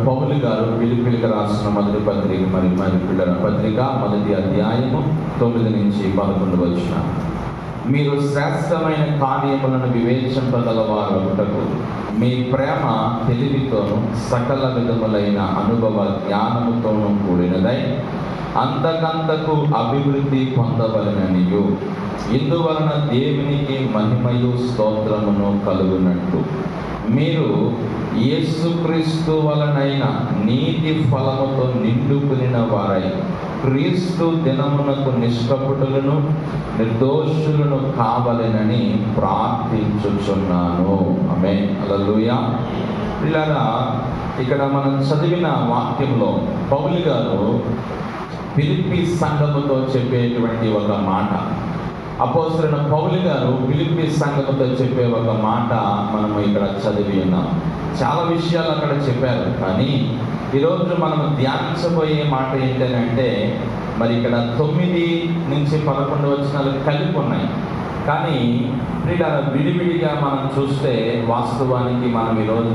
పౌలు గారు ఫిలిప్పీయులకు రాసిన మొదటి పత్రిక మరి పిల్లల పత్రిక మొదటి అధ్యాయము 9 నుంచి 11 వచనం. మీరు శ్రేష్టమైన కార్యములను వివేచింపగలవారొకటకు మీ ప్రేమ తెలివితోను సకల విధములైన అనుభవ జ్ఞానముతోనూ కూడినదై అంతకంతకు అభివృద్ధి పొందవలననియు, ఇందువలన దేవునికి మహిమయు స్తోత్రమును కలుగునట్లు మీరు యేసుక్రీస్తు వలనైన నీతి ఫలముతో నిండుకునిన వారై క్రీస్తు దినమునకు నిష్కపటులను నిర్దోషులను కావలెనని ప్రార్థించుచున్నాను. ఆమేన్. హల్లెలూయా. పిల్లరా, ఇక్కడ మనం చదివిన వాక్యంలో పౌలు గారు ఫిలిప్పీ సంఘముతో చెప్పేటువంటి ఒక మాట, అపోస్తలుడైన పౌలు గారు ఫిలిప్పీ సంఘముతో చెప్పే ఒక మాట మనము ఇక్కడ చదివి ఉన్నాం. చాలా విషయాలు అక్కడ చెప్పారు, కానీ ఈరోజు మనం ధ్యానించబోయే మాట ఏంటంటే, మరి ఇక్కడ 9 నుంచి 11 వచనాలు కలిపి ఉన్నాయి. కానీ విడివిడిగా మనం చూస్తే వాస్తవానికి మనం ఈరోజు